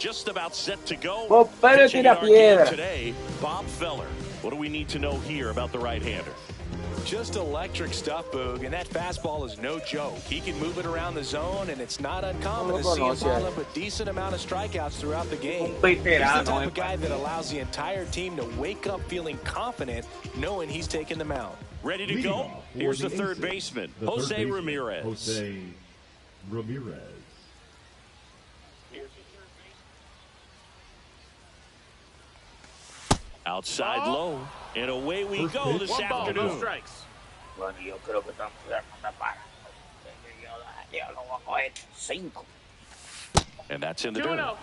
just about set to go. Pero tira piedra. Today, Bob Feller. What do we need to know here about the right-hander? Just electric stuff, Boog, and that fastball is no joke. He can move it around the zone, and it's not uncommon to see him pile up a decent amount of strikeouts throughout the game. He's the type of guy that allows the entire team to wake up feeling confident, knowing he's taking the mound. Ready to go? Here's the third baseman, Jose Ramirez. Jose Ramirez. Outside low, and away we go this afternoon. No strikes. And that's in the dirt.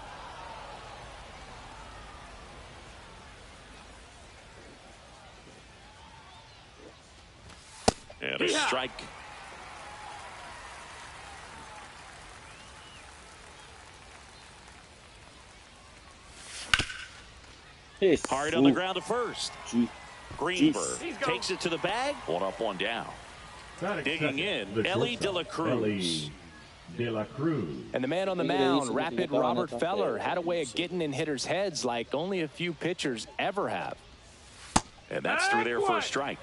And a strike. Hard on the ground to first. Greenberg takes it to the bag. 1 up, 1 down. Digging in, Ellie De La Cruz. And the man on the mound, Rapid Robert Feller, had a way of getting in hitters' heads like only a few pitchers ever have. And that's through there for a strike.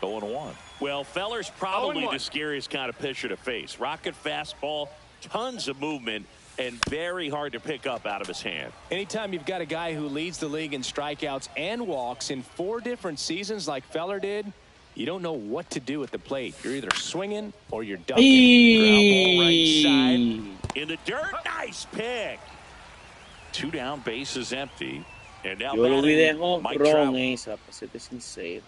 0-1. Well, Feller's probably the scariest kind of pitcher to face. Rocket fastball, tons of movement, and very hard to pick up out of his hand. Anytime you've got a guy who leads the league in strikeouts and walks in 4 different seasons like Feller did, you don't know what to do at the plate. You're either swinging or you're ducking. Ground ball right side in the dirt. Nice pick. 2 down, bases empty. And now yo lo vi de Mike jonrón esa, para serte sincero.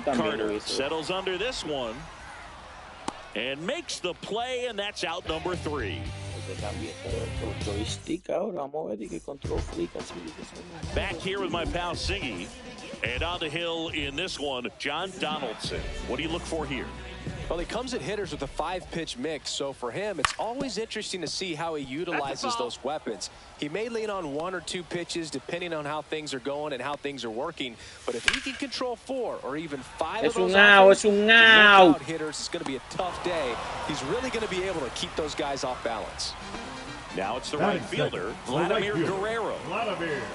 Carter settles under this one and makes the play, and that's out number 3. Back here with my pal Siggy, and on the hill in this one, John Donaldson. What do you look for here? Well, he comes at hitters with a 5-pitch mix, so for him, it's always interesting to see how he utilizes those weapons. He may lean on 1 or 2 pitches depending on how things are going and how things are working, but if he can control 4 or even 5 of those out hitters, it's going to be a tough day. He's really going to be able to keep those guys off balance. Now it's the right fielder, Vladimir Guerrero.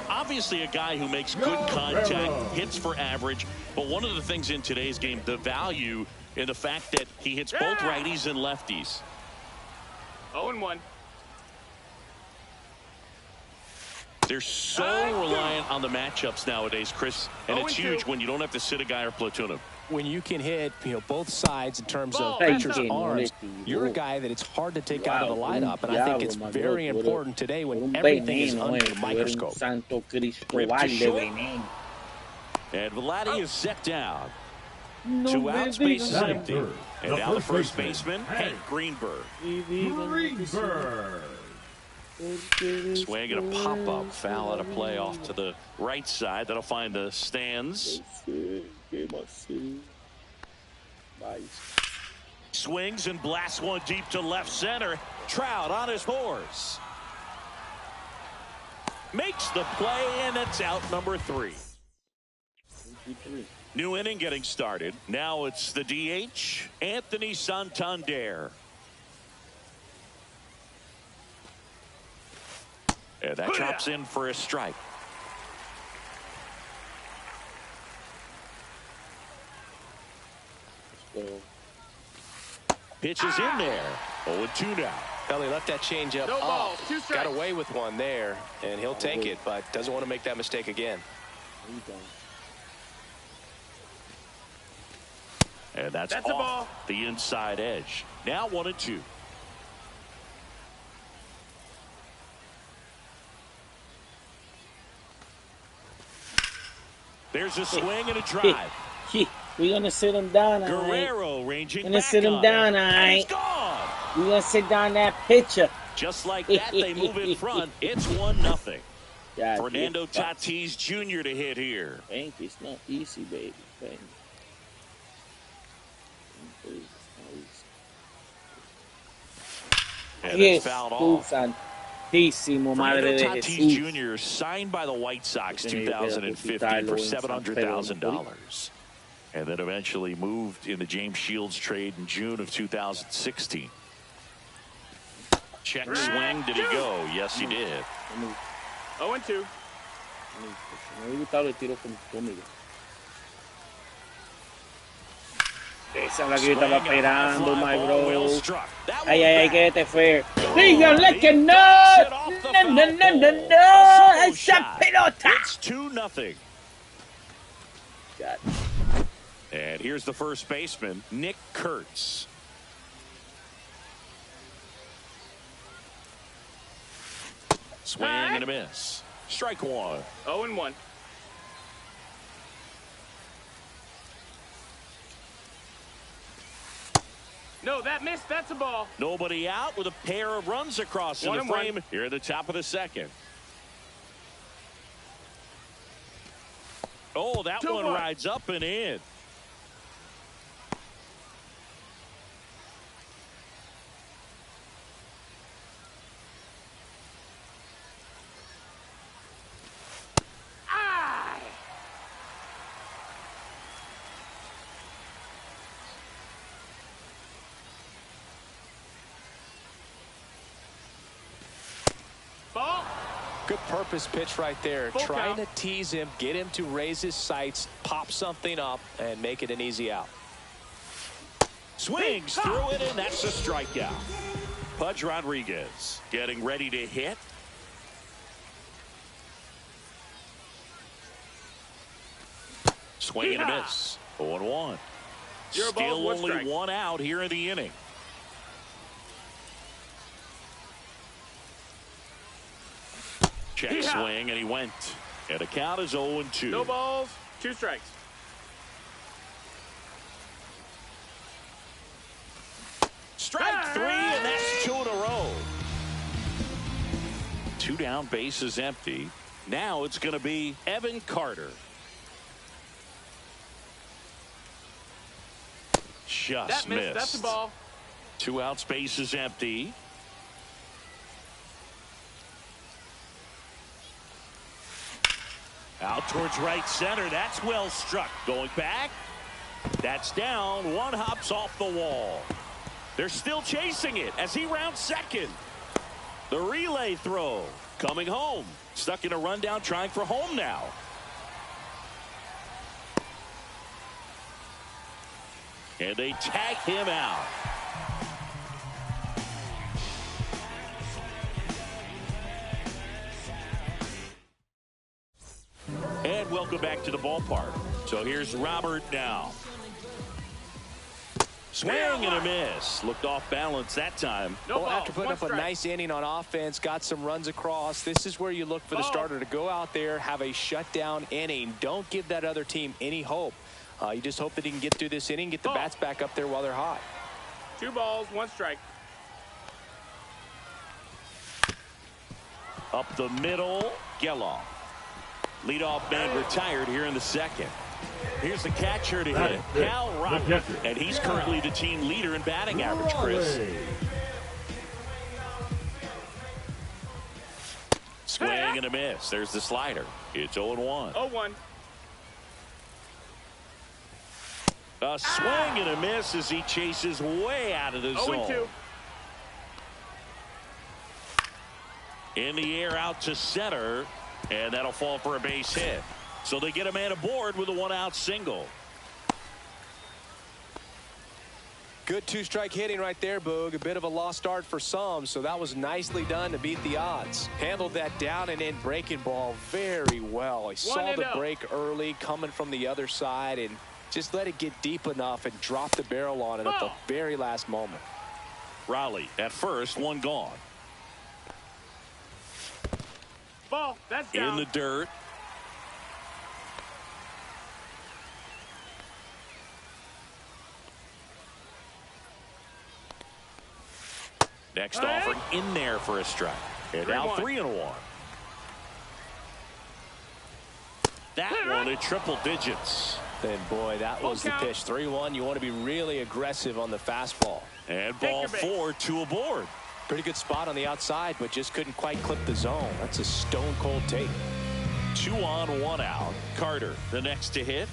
Obviously a guy who makes good contact, hits for average, but one of the things in today's game, the value in the fact that he hits both righties and lefties. 0-1. They're so reliant on the matchups nowadays, Chris, and it's huge when you don't have to sit a guy or platoon him. When you can hit, both sides in terms of pitchers' arms, you're a guy that it's hard to take out of the lineup, and I think it's very important today when everything is under the microscope. And Vladdy is set down. 2 outs, bases empty. And now the first baseman, Hank Greenberg. Swing and a pop-up foul out of play off to the right side. That'll find the stands. Swings and blasts one deep to left center. Trout on his horse. Makes the play, and it's out number 3. New inning getting started. Now it's the DH, Anthony Santander. And that chops in for a strike. Pitch is in there. 0-2 now. Well, he left that changeup up. Got away with one there, and he'll take it, but doesn't want to make that mistake again. And that's off the inside edge. Now 1-2. There's a swing and a drive. We're going to sit him down. Guerrero ranging back. We're going to sit him down, and it's gone. We're going to sit down that pitcher. Just like that, they move in front. It's 1-0. Fernando Tatis Jr. to hit here. Thank you. It's not easy, baby. Thank you. And it's fouled off. Fernando Tatis Jr. signed by the White Sox 2015 for $700,000. And then eventually moved in the James Shields trade in June of 2016. Check swing. Did he go? Yes, he did. 0-2. Me gusta el tiro conmigo. Esa es la que yo estaba esperando, my bro. Ay, ay, ay, que este fair. Díganle que no. No, no, no, no, no. Esa pelota. It's 2-0. God. And here's the first baseman, Nick Kurtz. Swing and a miss. Strike one. 0-1. No, that missed. That's a ball. Nobody out with a pair of runs across in the frame here at the top of the second. Oh, that one rides up and in. Good purpose pitch right there. Trying to tease him, get him to raise his sights, pop something up, and make it an easy out. Swings through it, and that's a strikeout. Pudge Rodriguez getting ready to hit. Swing and a miss. 0-1. Still only one out here in the inning. Check swing, and he went. And the count is 0-2. No balls, 2 strikes. Strike 3, and that's 2 in a row. 2 down, bases empty. Now it's going to be Evan Carter. Just missed. That's a ball. 2 outs, bases empty. Out towards right center. That's well struck. Going back. That's down. One hops off the wall. They're still chasing it as he rounds second. The relay throw coming home. Stuck in a rundown, trying for home now. And they tag him out. And welcome back to the ballpark. So here's Robert now. Swing and a miss. Looked off balance that time. Well, after putting up a nice inning on offense, got some runs across, this is where you look for the starter to go out there, have a shutdown inning. Don't give that other team any hope. You just hope that he can get through this inning, get the bats back up there while they're hot. 2 balls, 1 strike. Up the middle, Geloff. Leadoff man retired here in the second. Here's the catcher to hit, Cal Rocket, and he's currently the team leader in batting average, Chris. Swing and a miss. There's the slider. It's 0-1. 0-1. A swing and a miss as he chases way out of the zone. 0-2. In the air out to center, and that'll fall for a base hit. So they get a man aboard with a 1-out single. Good 2-strike hitting right there, Boog. A bit of a lost start for some, so that was nicely done to beat the odds. Handled that down and in breaking ball very well. He saw the break early coming from the other side and just let it get deep enough and drop the barrel on it at the very last moment. Raleigh at first, 1 gone. Ball, that's down. In the dirt. Next offering in there for a strike. And now 3-1. That one at triple digits. And boy, that was the pitch. 3-1. You want to be really aggressive on the fastball. And ball 4, 2 aboard. Pretty good spot on the outside, but just couldn't quite clip the zone. That's a stone cold take. 2 on, 1 out. Carter, the next to hit.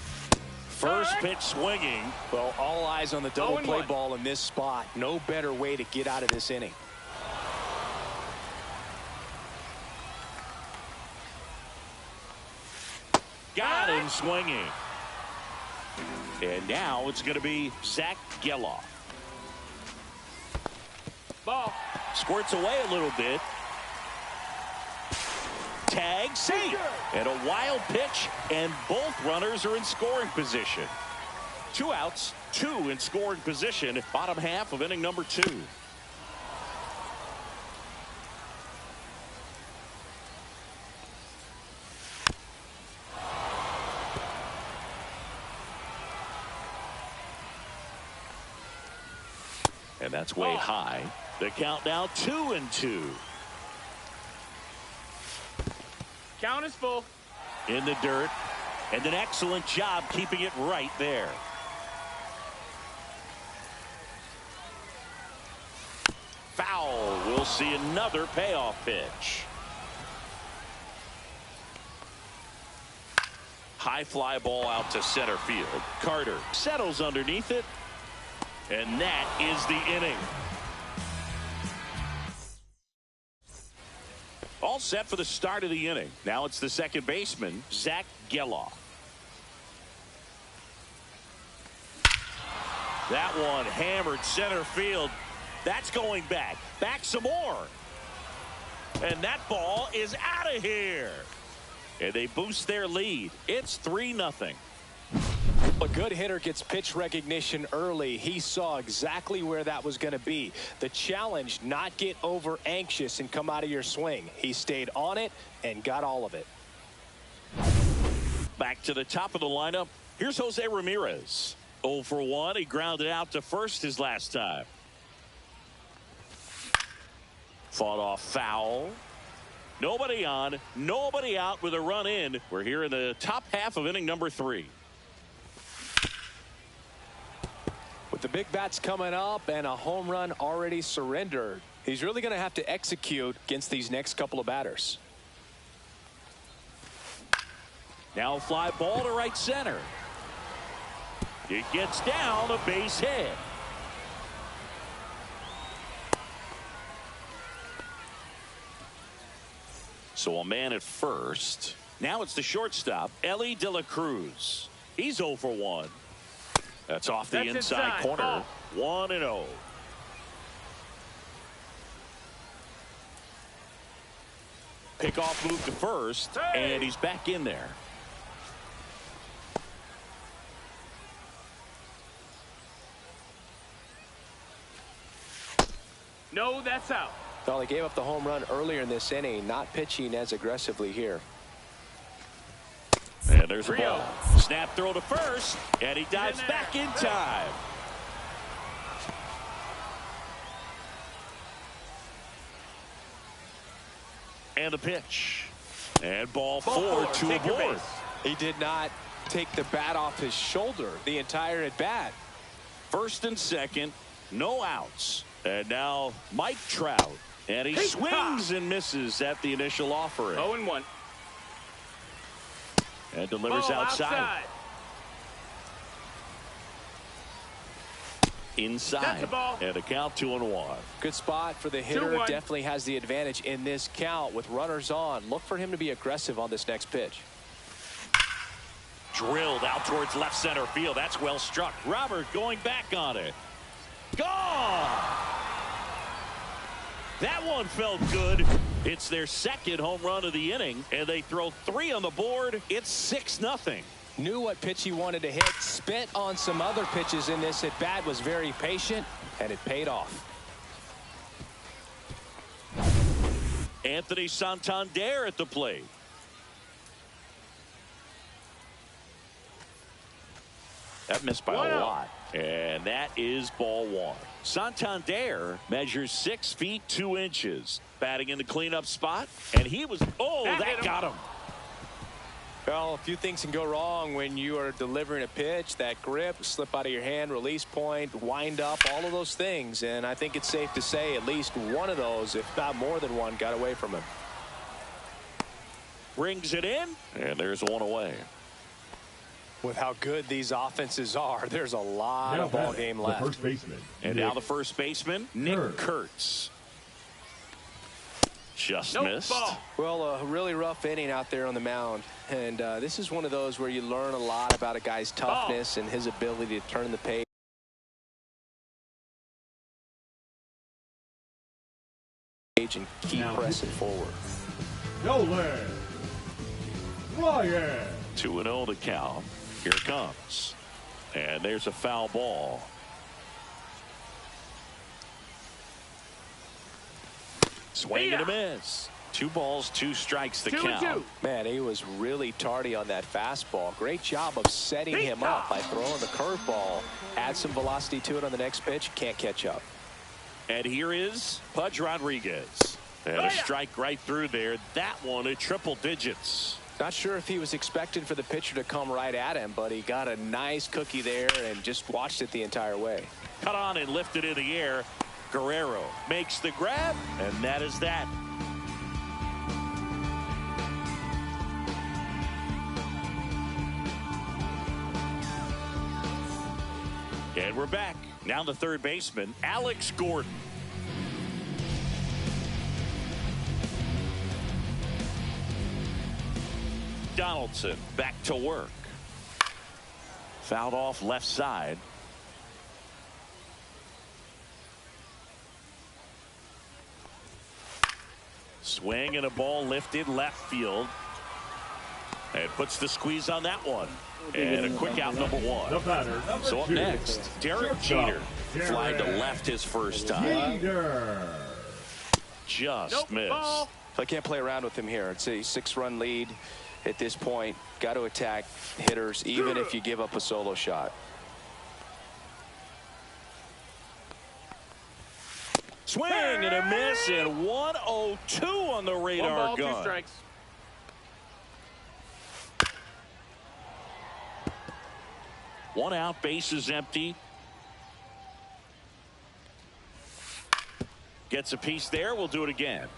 First pitch swinging. Well, all eyes on the double play 0-1. ball in this spot. No better way to get out of this inning. Got him swinging. And now it's going to be Zach Geloff. Ball. Squirts away a little bit. Tag, safe. And a wild pitch, and both runners are in scoring position. 2 outs, 2 in scoring position. Bottom half of inning number 2. And that's way high. The count now 2-2. Count is full. In the dirt. And an excellent job keeping it right there. Foul. We'll see another payoff pitch. High fly ball out to center field. Carter settles underneath it. And that is the inning. All set for the start of the inning. Now it's the second baseman, Zach Geloff. That one hammered center field. That's going back. Back some more. And that ball is out of here. And they boost their lead. It's 3-0. A good hitter gets pitch recognition early. He saw exactly where that was going to be. The challenge, not get over anxious and come out of your swing. He stayed on it and got all of it. Back to the top of the lineup. Here's Jose Ramirez. 0 for 1. He grounded out to first his last time. Fought off foul. Nobody on, nobody out with a run in. We're here in the top half of inning number 3. With the big bats coming up and a home run already surrendered, he's really going to have to execute against these next couple of batters. Now a fly ball to right center. It gets down, a base hit. So a man at first. Now it's the shortstop, Ellie De La Cruz. He's 0 for 1. That's off the inside corner. 1-0. Pickoff move to first, and he's back in there. No, that's out. Well, he gave up the home run earlier in this inning, not pitching as aggressively here. And there's a ball. Snap throw to first, and he dives back in time. And the pitch. And ball 4 to a board. He did not take the bat off his shoulder the entire at bat. First and second, no outs. And now Mike Trout. And he swings and misses at the initial offering. 0-1. And delivers outside. Inside. That's the ball. And a count 2-1. Good spot for the hitter. 2-1. Definitely has the advantage in this count with runners on. Look for him to be aggressive on this next pitch. Drilled out towards left center field. That's well struck. Robert going back on it. Gone! That one felt good. It's their second home run of the inning, and they throw 3 on the board. It's 6-0. Knew what pitch he wanted to hit. Spent on some other pitches in this at bat. Was very patient, and it paid off. Anthony Santander at the plate. That missed by a lot. And that is ball 1. Santander measures 6 feet 2 inches. Batting in the cleanup spot. And he was, that got him. Well, a few things can go wrong when you are delivering a pitch. That grip, slip out of your hand, release point, wind up, all of those things. And I think it's safe to say at least one of those, if not more than one, got away from him. Brings it in. And there's one away. With how good these offenses are, there's a lot of ball game left. The first baseman. And now the first baseman, Nick Kurtz. Just missed. Ball. Well, a really rough inning out there on the mound. And this is one of those where you learn a lot about a guy's toughness and his ability to turn the page and keep pressing forward. Nolan Ryan. 2-0 the count. Here it comes. And there's a foul ball. Swing and a miss. 2 balls, 2 strikes the count. Man, he was really tardy on that fastball. Great job of setting him up by throwing the curveball. Add some velocity to it on the next pitch. Can't catch up. And here is Pudge Rodriguez. And a strike right through there. That one at triple digits. Not sure if he was expecting for the pitcher to come right at him, but he got a nice cookie there and just watched it the entire way. Cut on and lifted in the air. Guerrero makes the grab, and that is that. And we're back. Now the third baseman, Alex Gordon. Donaldson back to work. Fouled off left side. Swing and a ball lifted left field. And puts the squeeze on that one. And a quick out number 1. The batter, So up next, Derek Jeter. Fly to left his first time. Just missed. I can't play around with him here. It's a 6-run lead at this point. Got to attack hitters even if you give up a solo shot. Swing and a miss, and 102 on the radar 1 ball, gun. 2 strikes. One out, base is empty. Gets a piece there. We'll do it again.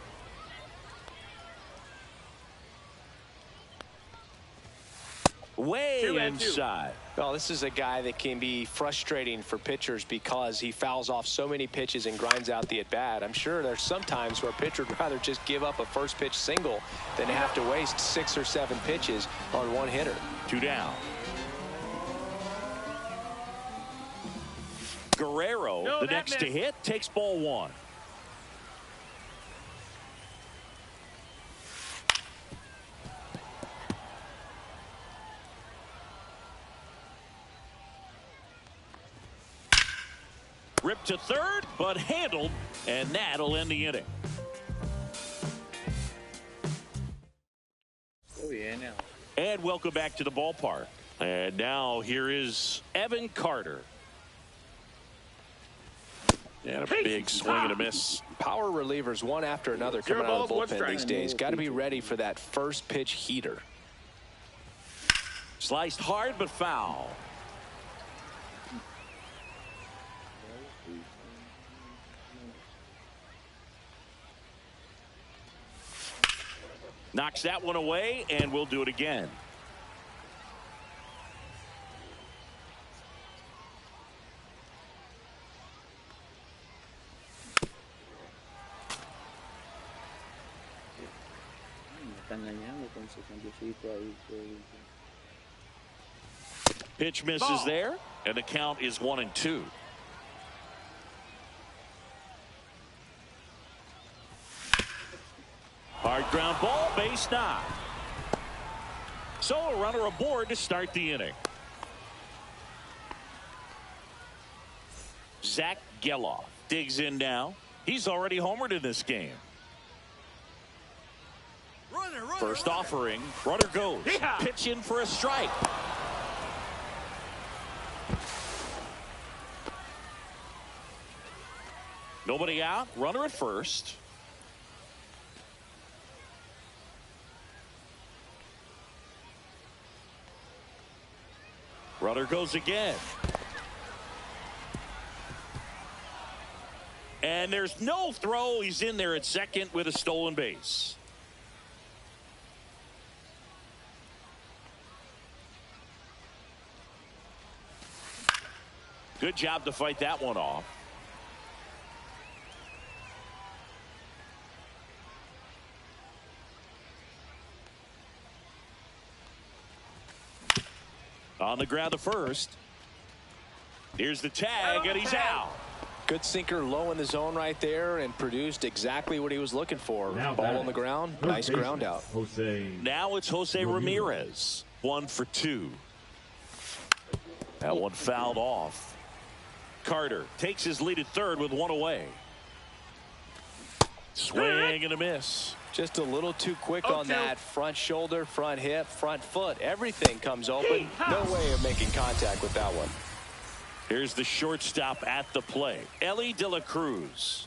Way inside. Well, this is a guy that can be frustrating for pitchers because he fouls off so many pitches and grinds out the at-bat. I'm sure there's some times where a pitcher would rather just give up a first pitch single than have to waste 6 or 7 pitches on one hitter. 2 down. Guerrero, the next to hit, takes ball 1. Ripped to third, but handled, and that'll end the inning. And welcome back to the ballpark. And now here is Evan Carter. And a big swing and a miss. Power relievers one after another coming out of the bullpen these days. Got to be ready for that first pitch heater. Sliced hard but foul. Knocks that one away, and we'll do it again. Pitch misses there, and the count is 1-2. Hard ground ball, base knock. So a runner aboard to start the inning. Zach Geloff digs in now. He's already homered in this game. First offering, runner goes. Pitch in for a strike. Nobody out, runner at first. Runner goes again. And there's no throw. He's in there at second with a stolen base. Good job to fight that one off. On the ground the first. Here's the tag, and he's out. Good sinker low in the zone right there and produced exactly what he was looking for. Ball on the ground, nice ground out. Now it's Jose Ramirez. 1 for 2. That one fouled off. Carter takes his lead at third with 1 away. Swing and a miss. Just a little too quick on that. Front shoulder, front hip, front foot. Everything comes open. No way of making contact with that one. Here's the shortstop at the plate, Ellie De La Cruz.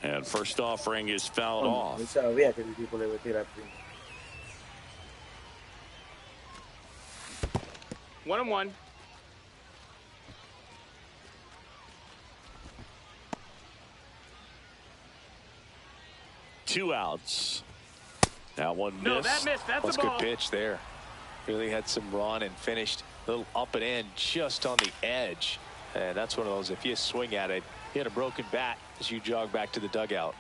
And first offering is fouled off. 1-1. Two outs. That one missed. No, that missed. That's a ball. Good pitch there. Really had some run and finished a little up and in just on the edge. And that's one of those, if you swing at it, you had a broken bat as you jog back to the dugout.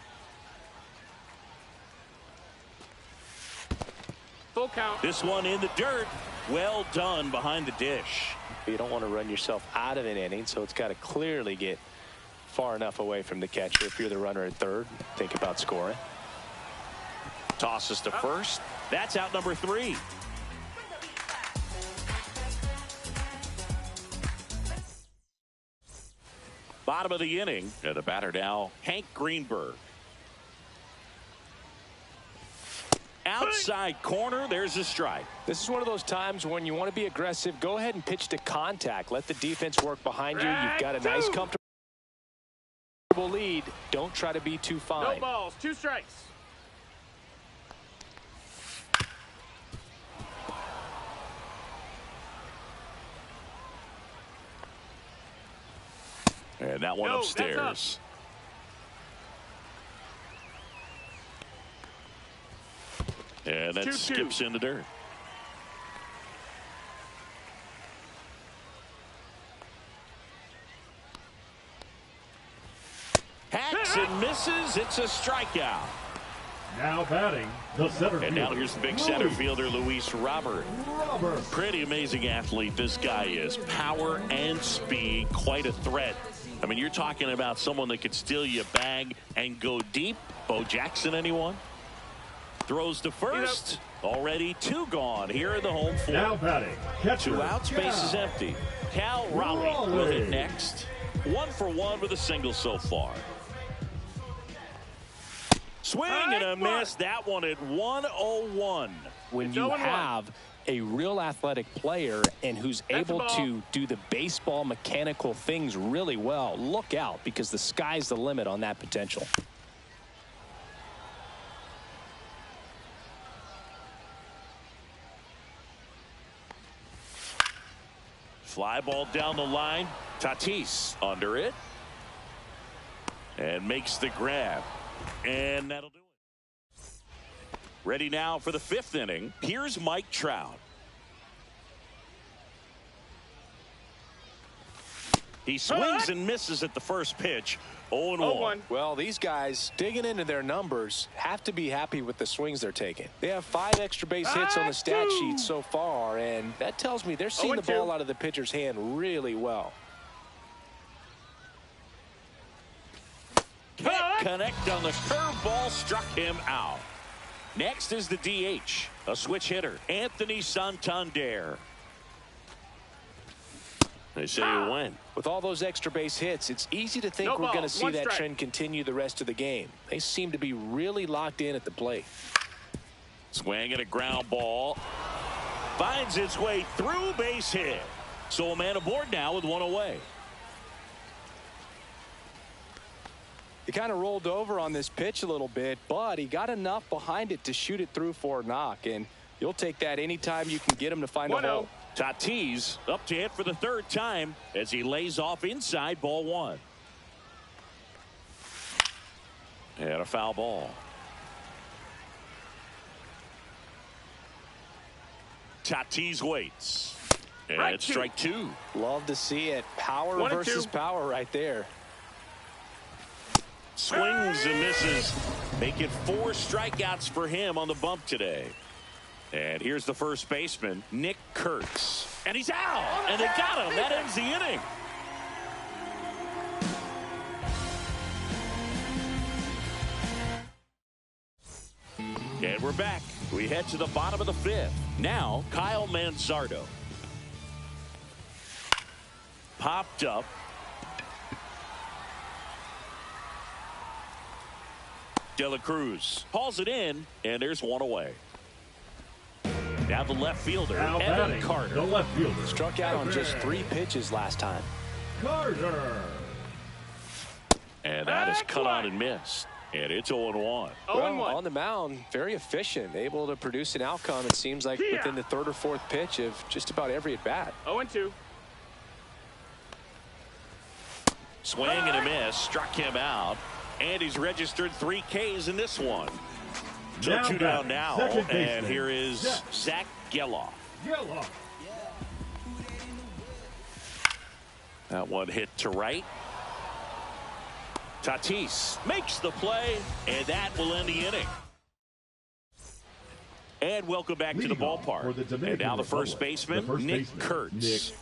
Full count. This one in the dirt. Well done behind the dish. You don't want to run yourself out of an inning, so it's got to clearly get far enough away from the catcher. If you're the runner at third, think about scoring. Tosses to first. That's out number 3. Bottom of the inning. And the batter now, Hank Greenberg. Outside corner, there's a strike. This is one of those times when you want to be aggressive. Go ahead and pitch to contact. Let the defense work behind you. You've got a nice, comfortable lead. Don't try to be too fine. No balls, 2 strikes. And that one upstairs. And that skips in the dirt. Hacks and misses. It's a strikeout. Now batting the center fielder. And now here's the big center fielder, Luis Robert. Pretty amazing athlete this guy is. Power and speed, quite a threat. I mean, you're talking about someone that could steal you a bag and go deep. Bo Jackson, anyone? Throws to first. Already 2 gone here in the home 4. Now batting, catcher, 2 outs, base is empty. Cal Raleigh will hit next. 1 for 1 with a single so far. Swing and a miss. That one at 101. When you have a real athletic player and who's able to do the baseball mechanical things really well, look out, because the sky's the limit on that potential. Fly ball down the line. Tatis under it. And makes the grab. And that'll do it. Ready now for the 5th inning. Here's Mike Trout. He swings and misses at the first pitch. 0-1. Well, these guys digging into their numbers have to be happy with the swings they're taking. They have 5 extra base hits on the stat sheet so far, and that tells me they're seeing the ball out of the pitcher's hand really well. Can't connect on the curveball, struck him out. Next is the DH, a switch hitter, Anthony Santander. They say you win. With all those extra base hits, it's easy to think we're going to see that trend continue the rest of the game. They seem to be really locked in at the plate. Swing and a ground ball. Finds its way through, base hit. So a man aboard now with 1 away. He kind of rolled over on this pitch a little bit, but he got enough behind it to shoot it through for a knock, and you'll take that anytime you can get him to find a hole. Tatis up to hit for the 3rd time as he lays off inside, ball 1. And a foul ball. Tatis waits. And it's strike two. Love to see it. Power versus power right there. Swings and misses. Make it 4 strikeouts for him on the bump today. And here's the first baseman, Nick Kurtz. And he's out. And they got him. That ends the inning. And we're back. We head to the bottom of the 5th. Now, Kyle Manzardo. Popped up. De La Cruz hauls it in, and there's one away. Now the left fielder, Evan Carter. The left fielder. Struck out on just 3 pitches last time. Carter. And that is cut on and missed. And it's 0-1. Well, on the mound, very efficient, able to produce an outcome, it seems like, within the 3rd or 4th pitch of just about every at-bat. 0-2. Swing and a miss, struck him out. And he's registered 3 Ks in this one. So 2 down now. And here is Zach Geloff. That one hit to right. Tatis makes the play, and that will end the inning. And welcome back to the ballpark. And now the first baseman, Nick Kurtz.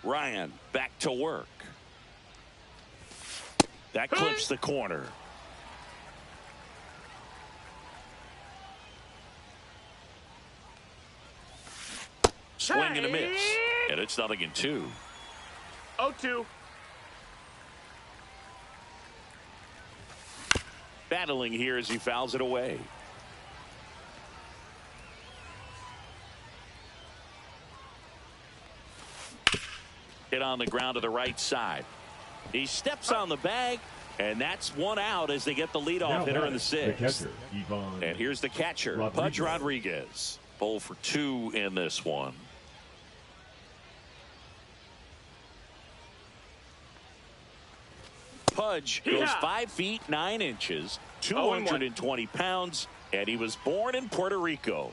Ryan back to work. That clips the corner. Swing and a miss. And it's 0-2. 0-2. Battling here as he fouls it away. Hit on the ground to the right side. He steps on the bag, and that's 1 out as they get the leadoff hitter in the 6th. And here's the catcher, Pudge Rodriguez. 0 for 2 in this one. Pudge goes 5 feet 9 inches, 220 pounds, and he was born in Puerto Rico.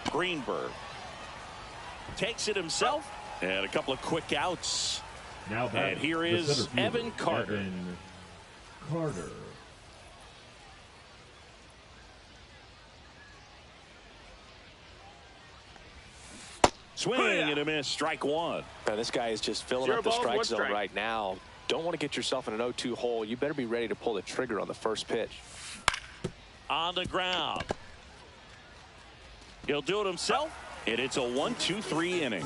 Greenberg takes it himself, and a couple of quick outs. And here is Evan Carter. Swing and a miss, strike 1. Now, this guy is just filling up the strike zone right now. Don't want to get yourself in an 0-2 hole. You better be ready to pull the trigger on the first pitch. On the ground. He'll do it himself, and it's a 1-2-3 inning.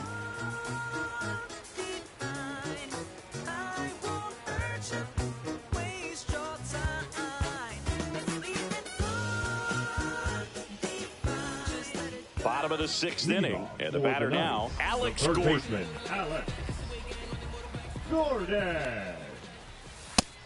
Bottom of the 6th inning, and the batter now, Alex Gordon.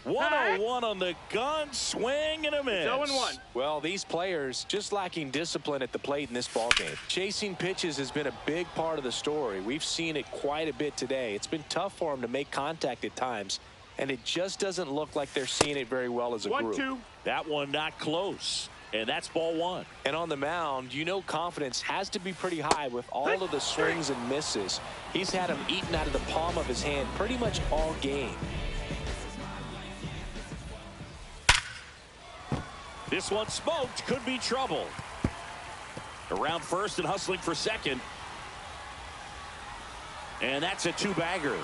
101 on the gun, swing and a miss. 0-1. Well, these players just lacking discipline at the plate in this ball game. Chasing pitches has been a big part of the story. We've seen it quite a bit today. It's been tough for them to make contact at times, and it just doesn't look like they're seeing it very well as a group. 1-2. That one not close. And that's ball 1. And on the mound, you know confidence has to be pretty high with all of the swings and misses. He's had them eaten out of the palm of his hand pretty much all game. This one smoked, could be trouble. Around first and hustling for second. And that's a 2-bagger.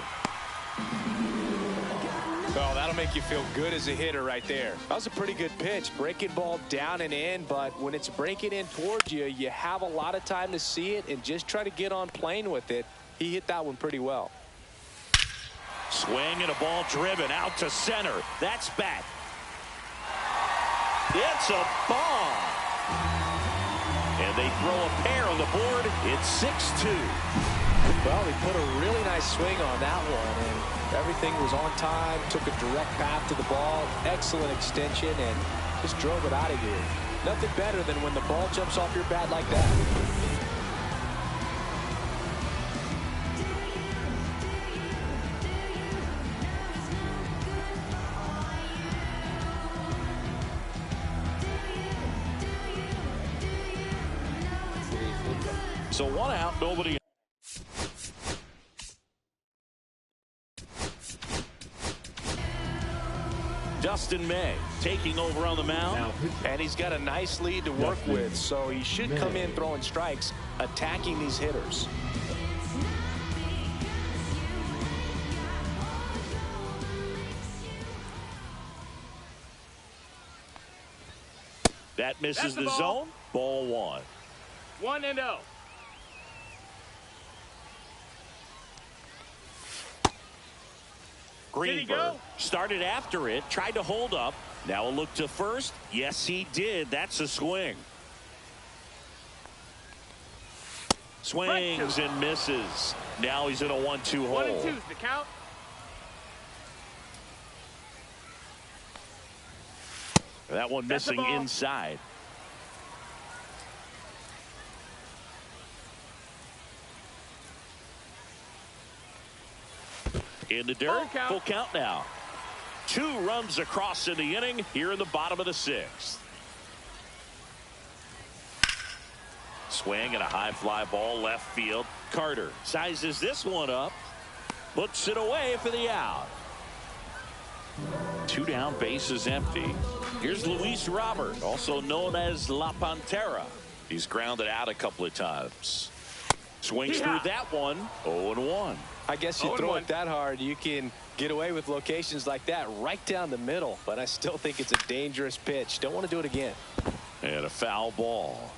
Well, that'll make you feel good as a hitter right there. That was a pretty good pitch. Breaking ball down and in, but when it's breaking in towards you, you have a lot of time to see it and just try to get on plane with it. He hit that one pretty well. Swing and a ball driven out to center. That's back. It's a bomb. And they throw a pair on the board. It's 6-2. Well, he put a really nice swing on that one, and everything was on time, took a direct path to the ball, excellent extension, and just drove it out of here. Nothing better than when the ball jumps off your bat like that. So 1 out, nobody. Dustin May taking over on the mound. And he's got a nice lead to work with, so he should come in throwing strikes, attacking these hitters. That misses the zone. Ball 1. 1-0. Greenberg started after it, tried to hold up. Now a look to first. Yes, he did. That's a swing. Swings and misses. Now he's in a 1-2 hole. 1-2's the count. That one missing inside. In the dirt, full count now. 2 runs across in the inning here in the bottom of the 6th. Swing and a high fly ball left field. Carter sizes this one up, puts it away for the out. 2 down, bases empty. Here's Luis Robert, also known as La Pantera. He's grounded out a couple of times. Swings through that one. 0-1. I guess you throw it that hard, you can get away with locations like that right down the middle. But I still think it's a dangerous pitch. Don't want to do it again. And a foul ball.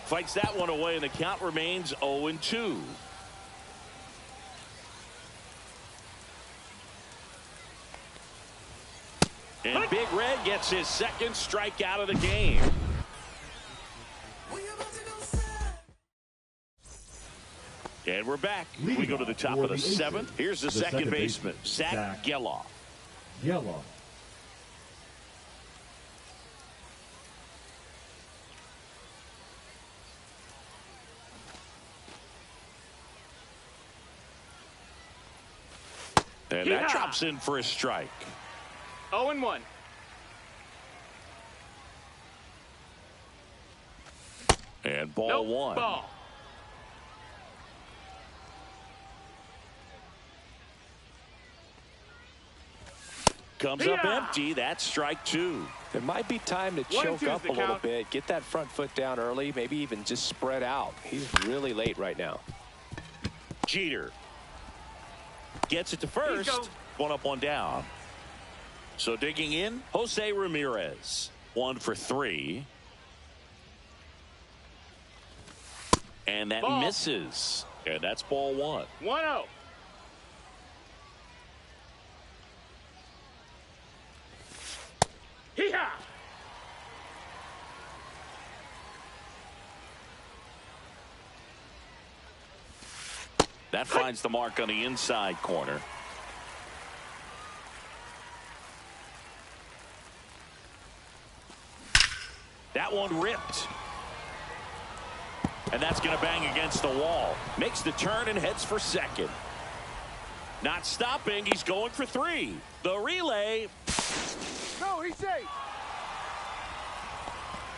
Fights that one away, and the count remains 0-2. And Big Red gets his 2nd strikeout of the game. And we're back. We go to the top of the 7th. Here's the second baseman, Zach Geloff. And that drops in for a strike. 0-1. And ball 1. Ball. Comes up empty. That's strike 2. It might be time to choke up a little bit. Get that front foot down early. Maybe even just spread out. He's really late right now. Jeter gets it to first. 1 up, 1 down. So digging in, Jose Ramirez. 1 for 3. And that misses. And that's ball 1. 1-0. Hee-haw! That finds the mark on the inside corner. That one ripped. And that's going to bang against the wall. Makes the turn and heads for second. Not stopping. He's going for 3. The relay. No, he's safe.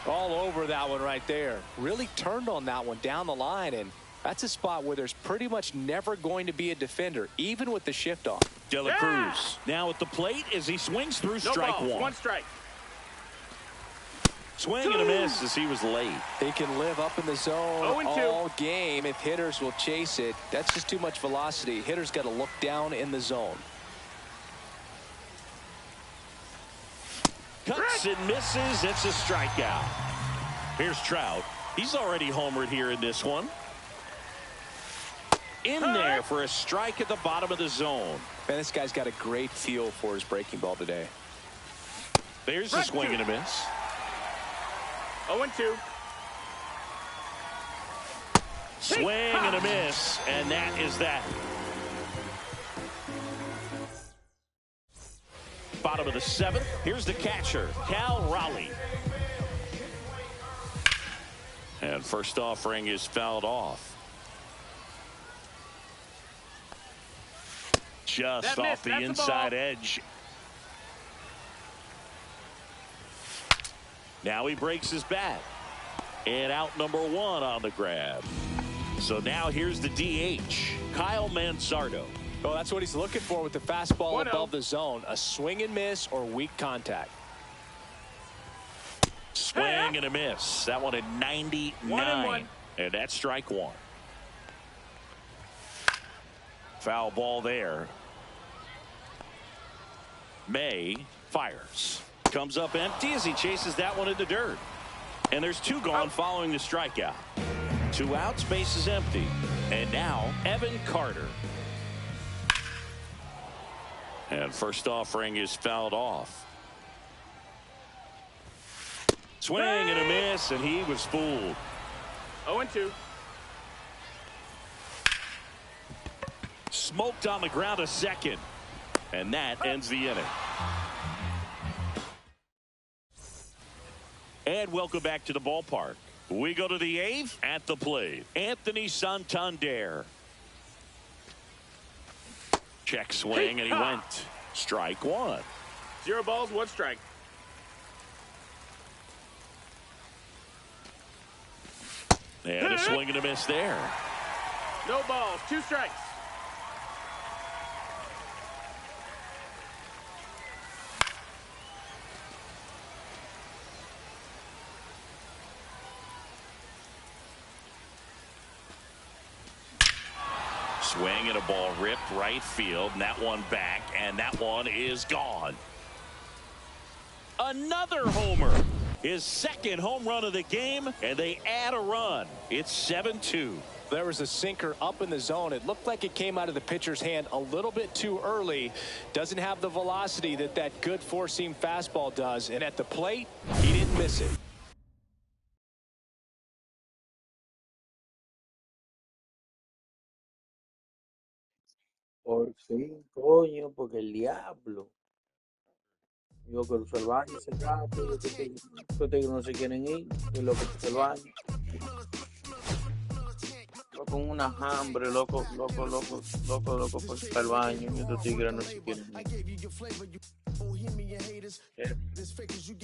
All over that one right there. Really turned on that one down the line, and that's a spot where there's pretty much never going to be a defender, even with the shift off. De La Cruz now at the plate as he swings through strike 1. 1 strike. Swing and a miss as he was late. He can live up in the zone 0-2. all game if hitters will chase it. That's just too much velocity. Hitters got to look down in the zone. Cuts and misses. It's a strikeout. Here's Trout. He's already homered here in this one. In there for a strike at the bottom of the zone. Man, this guy's got a great feel for his breaking ball today. There's a swing and a miss. 0-2. Swing and a miss, and that is that. Bottom of the 7th. Here's the catcher, Cal Raleigh. And first offering is fouled off. Just off the inside edge. Now he breaks his bat. And out number 1 on the grab. So now here's the DH, Kyle Manzardo. Well, that's what he's looking for with the fastball above the zone. A swing and miss or weak contact. Swing and a miss. That one at 99. And that's strike 1. Foul ball there. May fires. Comes up empty as he chases that one in the dirt. And there's 2 gone following the strikeout. 2 outs, base is empty. And now Evan Carter. And first offering is fouled off. Swing and a miss, and he was fooled. 0-2. Smoked on the ground a second. And that ends the inning. And welcome back to the ballpark. We go to the 8th at the plate. Anthony Santander. Check swing, and he went. Strike 1. 0 balls, 1 strike. And a swing and a miss there. No balls, 2 strikes. Swing and a ball ripped right field, and that one back, and that one is gone. Another homer. His 2nd home run of the game, and they add a run. It's 7-2. There was a sinker up in the zone. It looked like it came out of the pitcher's hand a little bit too early. Doesn't have the velocity that good four-seam fastball does. And at the plate, he didn't miss it. Por fin, coño, porque el diablo. Yo que uso el baño ese rato, estos tigres no se quieren ir, y loco que el baño. Loco con una hambre, loco por el baño, y estos tigres no se quieren ir.